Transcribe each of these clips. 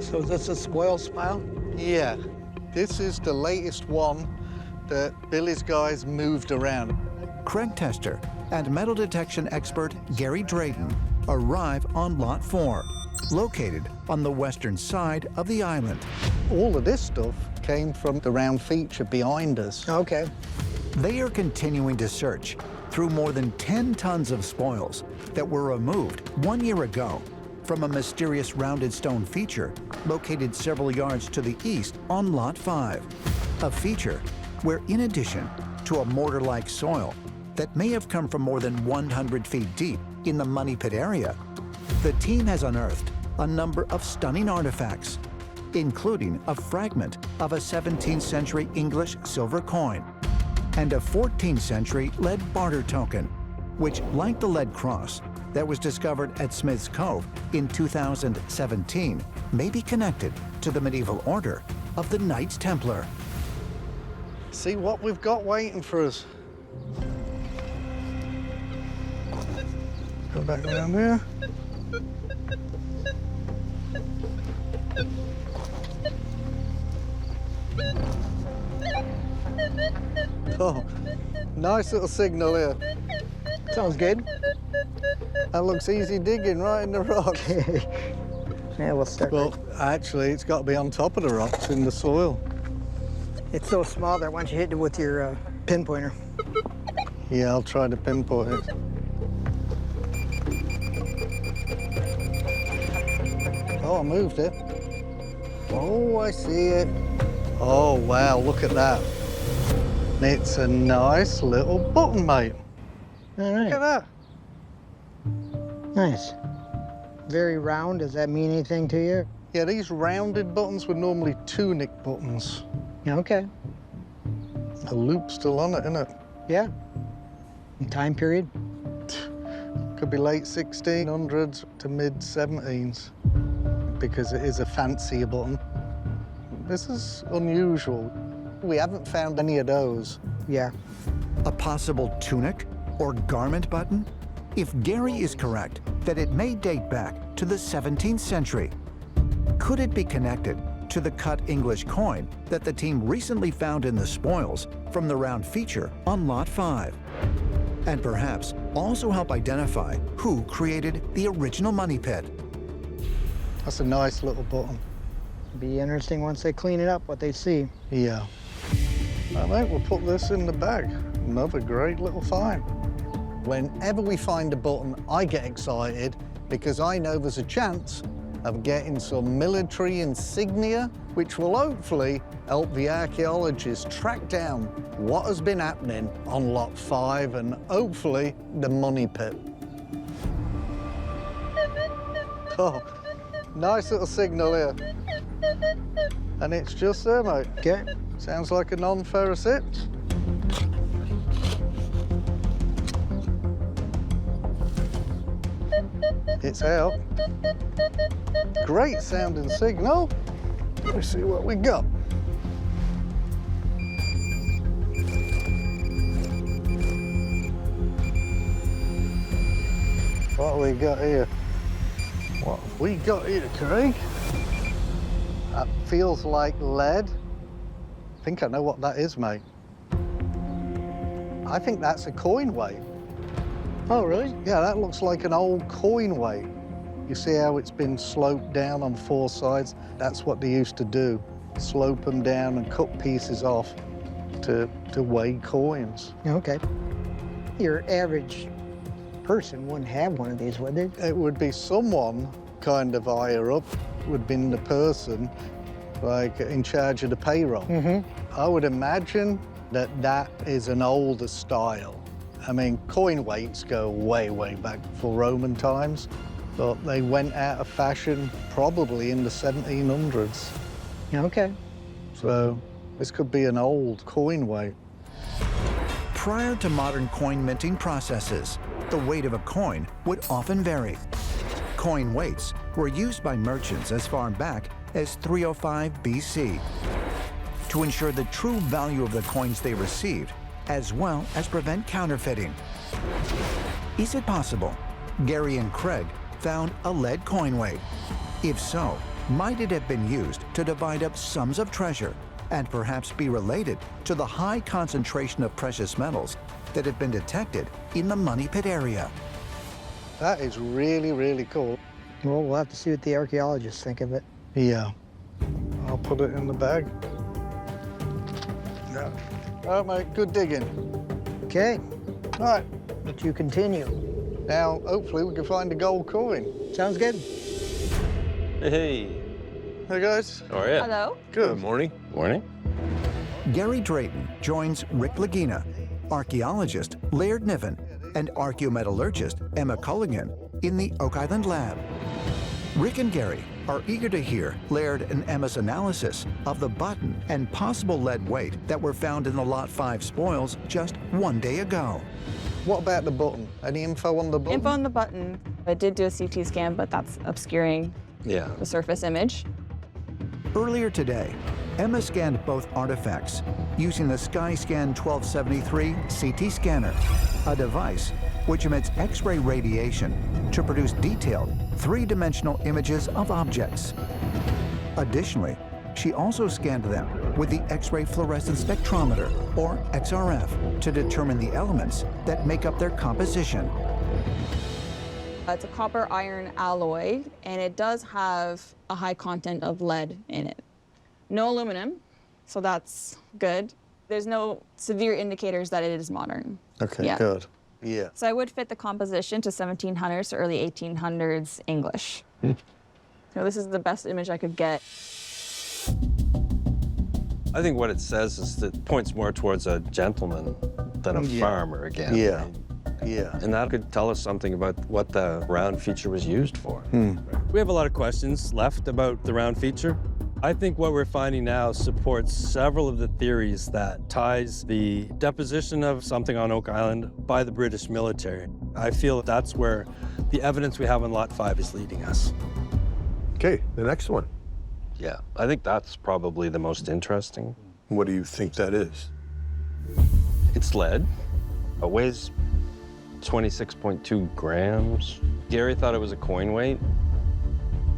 So is this a spoil spile? Yeah, this is the latest one that Billy's guys moved around. Craig Tester and metal detection expert Gary Drayton arrive on Lot 4, located on the western side of the island. All of this stuff came from the round feature behind us. Okay. They are continuing to search through more than 10 tons of spoils that were removed 1 year ago from a mysterious rounded stone feature located several yards to the east on Lot 5. A feature where, in addition to a mortar-like soil that may have come from more than 100 feet deep in the Money Pit area, the team has unearthed a number of stunning artifacts, including a fragment of a 17th century English silver coin and a 14th century lead barter token, which, like the lead cross that was discovered at Smith's Cove in 2017, may be connected to the medieval order of the Knights Templar. See what we've got waiting for us. Go back around there. Oh, nice little signal here. Sounds good. That looks easy digging right in the rocks. Yeah, we'll start. Well, actually, it's got to be on top of the rocks in the soil. It's so small that once you hit it with your pinpointer. Yeah, I'll try to pinpoint it. Oh, I moved it. Oh, I see it. Oh, wow, look at that. It's a nice little button, mate. All right. Look at that. Nice. Very round. Does that mean anything to you? Yeah, these rounded buttons were normally tunic buttons. Yeah, okay. The loop's still on it, isn't it? Yeah. And time period? Could be late 1600s to mid 17s, because it is a fancier button. This is unusual. We haven't found any of those. Yeah. A possible tunic or garment button? If Gary is correct that it may date back to the 17th century, could it be connected to the cut English coin that the team recently found in the spoils from the round feature on Lot 5? And perhaps also help identify who created the original Money Pit. That's a nice little button. Be interesting once they clean it up, what they see. Yeah. All right, we'll put this in the bag. Another great little find. Whenever we find a button, I get excited because I know there's a chance of getting some military insignia, which will hopefully help the archaeologists track down what has been happening on Lot 5 and hopefully the Money Pit. Oh, nice little signal here. And it's just there, mate. Okay. Sounds like a non-ferrous hit. It's out. Great sounding signal. Let's see what we got. What have we got here? What have we got here, Craig? That feels like lead. I think I know what that is, mate. I think that's a coin weight. Oh, really? Yeah, that looks like an old coin weight. You see how it's been sloped down on four sides? That's what they used to do. Slope them down and cut pieces off to weigh coins. Okay. Your average person wouldn't have one of these, would they? It would be someone kind of higher up, would have been the person like in charge of the payroll. Mm-hmm. I would imagine that that is an older style. I mean, coin weights go way, way back for Roman times, but they went out of fashion probably in the 1700s. Okay. So this could be an old coin weight. Prior to modern coin minting processes, the weight of a coin would often vary. Coin weights were used by merchants as far back as 305 BC to ensure the true value of the coins they received, as well as prevent counterfeiting. Is it possible Gary and Craig found a lead coin weight? If so, Might it have been used to divide up sums of treasure and perhaps be related to the high concentration of precious metals that have been detected in the Money Pit area? That is really, really cool. Well, we'll have to see what the archaeologists think of it. Yeah. I'll put it in the bag. Yeah. All right, mate, good digging. Okay, All right, but you continue. now hopefully we can find a gold coin. Sounds good? Hey. Hey, guys. How are you? Hello. Good. Morning. Morning. Gary Drayton joins Rick Lagina, archaeologist Laird Niven, and archaeometallurgist Emma Culligan in the Oak Island lab. Rick and Gary are eager to hear Laird and Emma's analysis of the button and possible lead weight that were found in the Lot 5 spoils just one day ago. What about the button? Any info on the button? Info on the button. I did do a CT scan, but that's obscuring Yeah. the surface image. Earlier today, Emma scanned both artifacts using the SkyScan 1273 CT scanner, a device which emits X-ray radiation to produce detailed three-dimensional images of objects. Additionally, she also scanned them with the X-ray fluorescence spectrometer, or XRF, to determine the elements that make up their composition. It's a copper iron alloy, and it does have a high content of lead in it. No aluminum, so that's good. There's no severe indicators that it is modern. Okay, Yeah. good. Yeah. So I would fit the composition to 1700s to early 1800s English. So this is the best image I could get. I think what it says is that it points more towards a gentleman than a Yeah. farmer again. Yeah. Yeah. And that could tell us something about what the round feature was used for. We have a lot of questions left about the round feature. I think what we're finding now supports several of the theories that ties the deposition of something on Oak Island by the British military. I feel that's where the evidence we have on Lot 5 is leading us. Okay, the next one. Yeah, I think that's probably the most interesting. What do you think that is? It's lead. It weighs 26.2 grams. Gary thought it was a coin weight.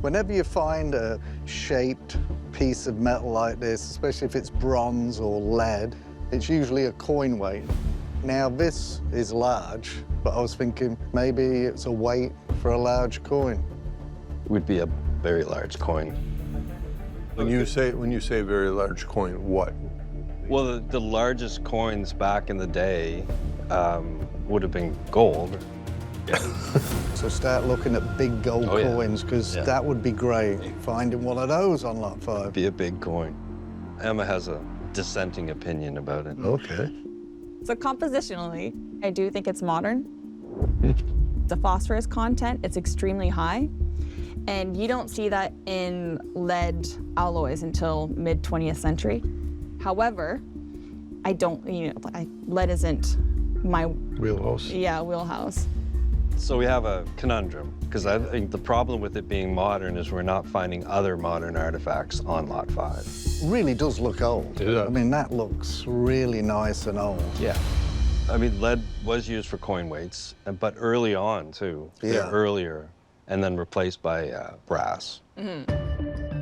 Whenever you find a shaped piece of metal like this, especially if it's bronze or lead, it's usually a coin weight. Now this is large, but I was thinking maybe it's a weight for a large coin. It would be a very large coin. When you say a very large coin, what? Well, the largest coins back in the day would have been gold. So start looking at big gold Oh, yeah. coins, because Yeah. that would be great. Finding one of those on Lot 5. Be a big coin. Emma has a dissenting opinion about it. Okay. So compositionally, I do think it's modern. The phosphorus content, it's extremely high. And you don't see that in lead alloys until mid-20th century. However, I don't, lead isn't my, Wheelhouse. wheelhouse. So we have a conundrum, because I think the problem with it being modern is we're not finding other modern artifacts on Lot 5. Really does look old. It does. I mean, that looks really nice and old. Yeah. I mean, lead was used for coin weights, but early on, too. Yeah. Earlier, and then replaced by brass.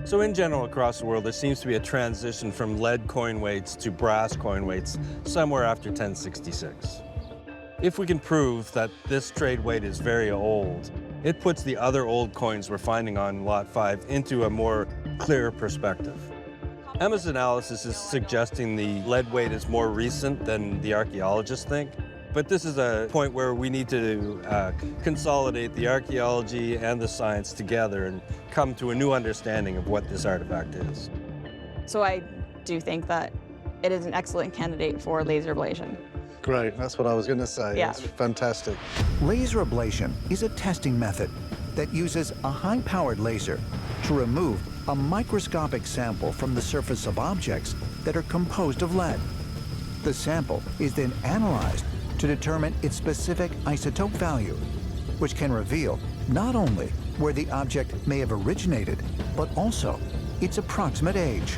So in general, across the world, there seems to be a transition from lead coin weights to brass coin weights somewhere after 1066. If we can prove that this trade weight is very old, it puts the other old coins we're finding on Lot 5 into a more clear perspective. Emma's analysis is suggesting the lead weight is more recent than the archaeologists think, but this is a point where we need to consolidate the archaeology and the science together and come to a new understanding of what this artifact is. So I do think that it is an excellent candidate for laser ablation. Great, that's what I was going to say. Yeah. It's fantastic. Laser ablation is a testing method that uses a high-powered laser to remove a microscopic sample from the surface of objects that are composed of lead. The sample is then analyzed to determine its specific isotope value, which can reveal not only where the object may have originated, but also its approximate age.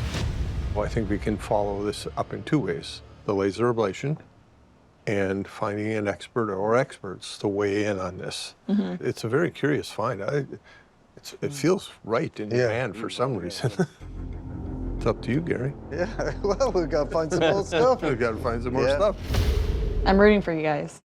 Well, I think we can follow this up in two ways. The laser ablation and finding an expert or experts to weigh in on this. It's a very curious find. It's it feels right in your Yeah. hand for some reason. It's up to you, Gary. Yeah, well, we've got to find some more stuff. We've got to find some more Yeah. stuff. I'm rooting for you guys.